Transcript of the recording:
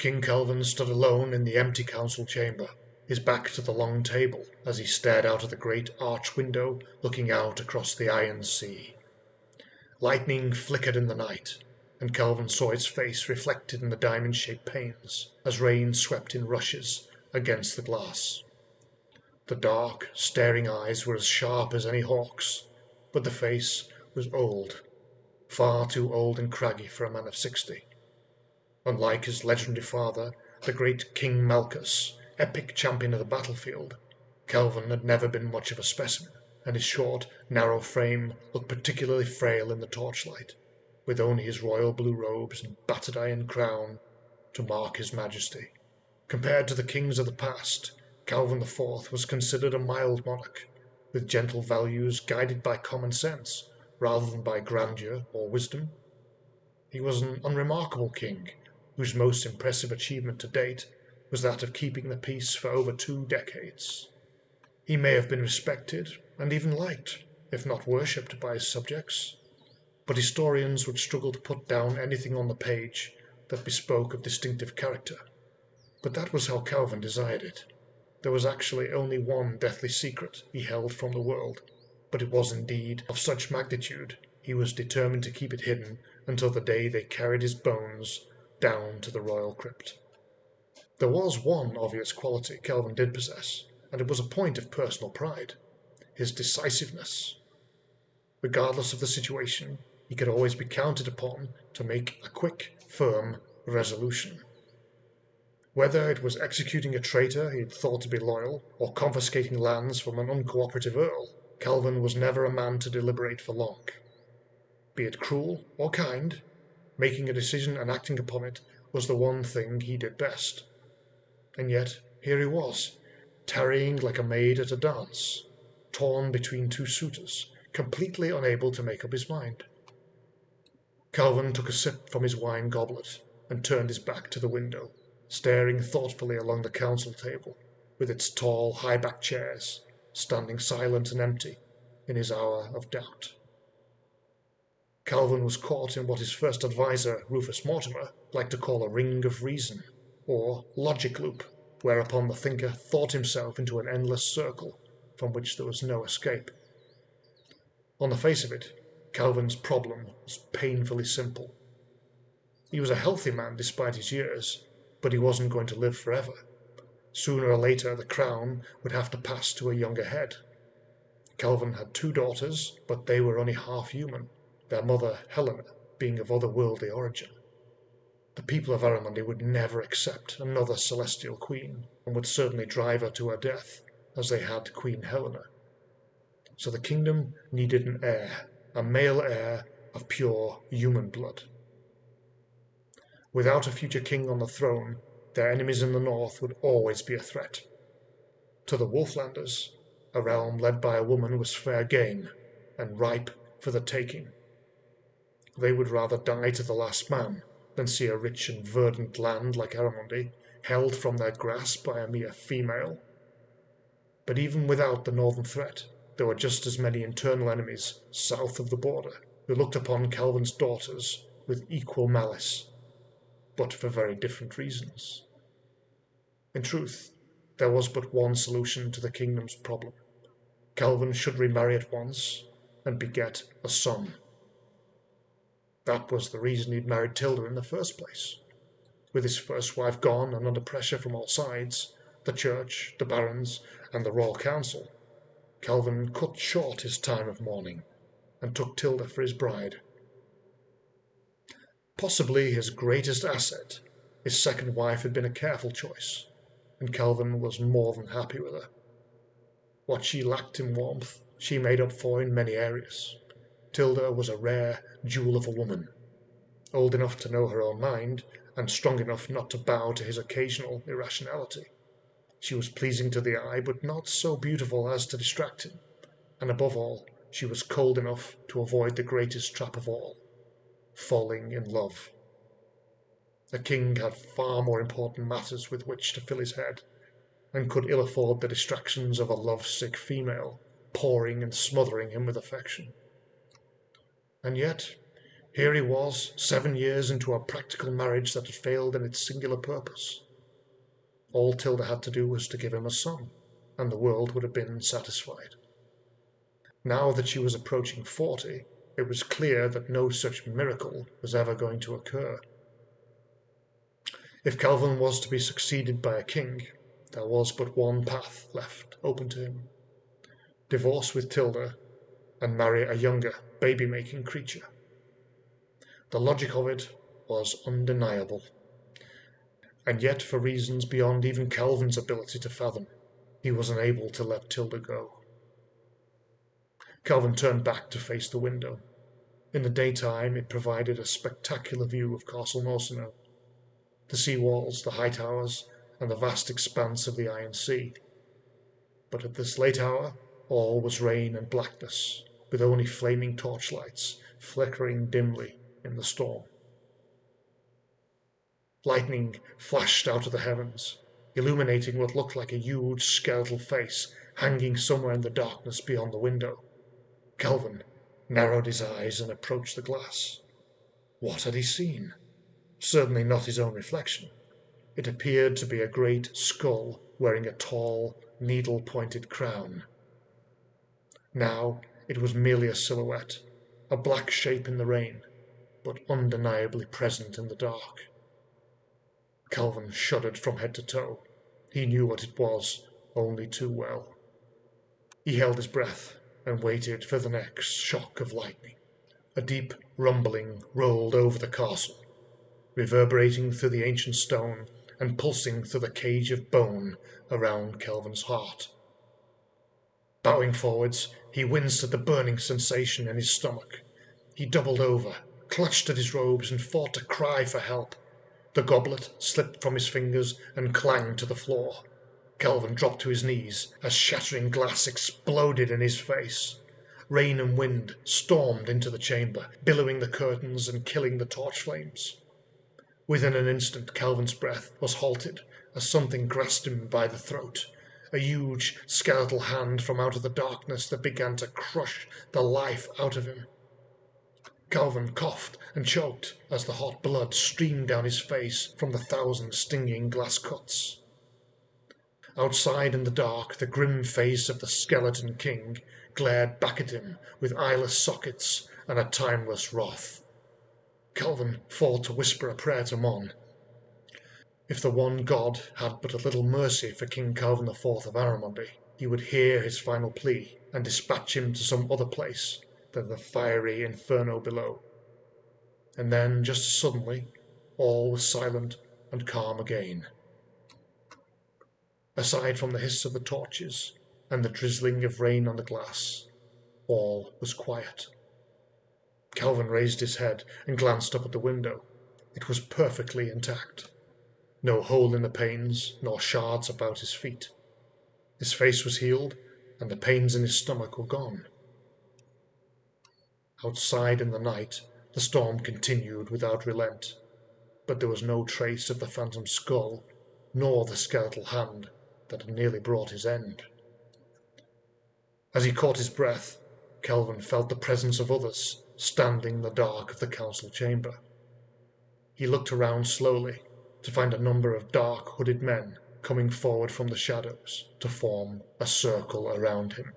King Calvern stood alone in the empty council chamber, his back to the long table as he stared out of the great arch window looking out across the iron sea. Lightning flickered in the night, and Calvern saw its face reflected in the diamond-shaped panes as rain swept in rushes against the glass. The dark, staring eyes were as sharp as any hawk's, but the face was old, far too old and craggy for a man of 60. Unlike his legendary father, the great King Malchus, epic champion of the battlefield, Calvern had never been much of a specimen, and his short, narrow frame looked particularly frail in the torchlight, with only his royal blue robes and battered iron crown to mark his majesty. Compared to the kings of the past, Calvern IV was considered a mild monarch, with gentle values guided by common sense rather than by grandeur or wisdom. He was an unremarkable king, whose most impressive achievement to date was that of keeping the peace for over 2 decades. He may have been respected and even liked, if not worshipped, by his subjects, but historians would struggle to put down anything on the page that bespoke of distinctive character. But that was how Calvern desired it. There was actually only one deathly secret he held from the world, but it was indeed of such magnitude he was determined to keep it hidden until the day they carried his bones down to the Royal Crypt. There was one obvious quality Calvern did possess, and it was a point of personal pride: his decisiveness. Regardless of the situation, he could always be counted upon to make a quick, firm resolution. Whether it was executing a traitor he had thought to be loyal, or confiscating lands from an uncooperative earl, Calvern was never a man to deliberate for long. Be it cruel or kind, making a decision and acting upon it was the one thing he did best. And yet here he was, tarrying like a maid at a dance, torn between 2 suitors, completely unable to make up his mind. Calvern took a sip from his wine goblet and turned his back to the window, staring thoughtfully along the council table, with its tall, high-backed chairs, standing silent and empty in his hour of doubt. Calvern was caught in what his first adviser, Rufus Mortimer, liked to call a ring of reason, or logic loop, whereupon the thinker thought himself into an endless circle from which there was no escape. On the face of it, Calvern's problem was painfully simple. He was a healthy man despite his years, but he wasn't going to live forever. Sooner or later the crown would have to pass to a younger head. Calvern had 2 daughters, but they were only half human, their mother, Helena, being of otherworldly origin. The people of Arromondy would never accept another celestial queen, and would certainly drive her to her death, as they had Queen Helena. So the kingdom needed an heir, a male heir of pure human blood. Without a future king on the throne, their enemies in the north would always be a threat. To the Wolflanders, a realm led by a woman was fair game, and ripe for the taking. They would rather die to the last man than see a rich and verdant land like Arromondy held from their grasp by a mere female. But even without the northern threat, there were just as many internal enemies south of the border who looked upon Calvern's daughters with equal malice, but for very different reasons. In truth, there was but one solution to the kingdom's problem. Calvern should remarry at once and beget a son. That was the reason he'd married Tilda in the first place. With his first wife gone and under pressure from all sides, the church, the barons, and the royal council, Calvern cut short his time of mourning and took Tilda for his bride. Possibly his greatest asset, his second wife had been a careful choice, and Calvern was more than happy with her. What she lacked in warmth, she made up for in many areas. Tilda was a rare jewel of a woman, old enough to know her own mind, and strong enough not to bow to his occasional irrationality. She was pleasing to the eye, but not so beautiful as to distract him, and above all, she was cold enough to avoid the greatest trap of all, falling in love. A king had far more important matters with which to fill his head, and could ill afford the distractions of a love-sick female, pouring and smothering him with affection. And yet Here he was, 7 years into a practical marriage that had failed in its singular purpose. All Tilda had to do was to give him a son, and the world would have been satisfied. Now that she was approaching 40, it was clear that no such miracle was ever going to occur. If Calvern was to be succeeded by a king, there was but one path left open to him: divorce with Tilda and marry a younger, baby-making creature. The logic of it was undeniable, and yet for reasons beyond even Calvern's ability to fathom, he was unable to let Tilda go. Calvern turned back to face the window. In the daytime it provided a spectacular view of Castle Norsinow, the sea walls, the high towers, and the vast expanse of the Iron Sea. But at this late hour all was rain and blackness, with only flaming torchlights flickering dimly in the storm. Lightning flashed out of the heavens, illuminating what looked like a huge skeletal face hanging somewhere in the darkness beyond the window. Calvern narrowed his eyes and approached the glass. What had he seen? Certainly not his own reflection. It appeared to be a great skull wearing a tall, needle-pointed crown. Now it was merely a silhouette, a black shape in the rain, but undeniably present in the dark. Calvern shuddered from head to toe. He knew what it was only too well. He held his breath and waited for the next shock of lightning. A deep rumbling rolled over the castle, reverberating through the ancient stone and pulsing through the cage of bone around Calvern's heart. Bowing forwards, he winced at the burning sensation in his stomach. He doubled over, clutched at his robes, and fought to cry for help. The goblet slipped from his fingers and clanged to the floor. Calvern dropped to his knees as shattering glass exploded in his face. Rain and wind stormed into the chamber, billowing the curtains and killing the torch flames. Within an instant Calvern's breath was halted as something grasped him by the throat, a huge skeletal hand from out of the darkness that began to crush the life out of him. Calvern coughed and choked as the hot blood streamed down his face from the 1,000 stinging glass cuts. Outside in the dark, the grim face of the skeleton king glared back at him with eyeless sockets and a timeless wrath. Calvern fought to whisper a prayer to Mon. If the one God had but a little mercy for King Calvern IV of Arromondy, he would hear his final plea and dispatch him to some other place than the fiery inferno below. And then, just suddenly, all was silent and calm again. Aside from the hiss of the torches and the drizzling of rain on the glass, all was quiet. Calvern raised his head and glanced up at the window. It was perfectly intact. No hole in the panes, nor shards about his feet. His face was healed, and the pains in his stomach were gone. Outside in the night, the storm continued without relent, but there was no trace of the phantom skull, nor the skeletal hand that had nearly brought his end. As he caught his breath, Calvern felt the presence of others standing in the dark of the council chamber. He looked around slowly to find a number of dark hooded men coming forward from the shadows to form a circle around him.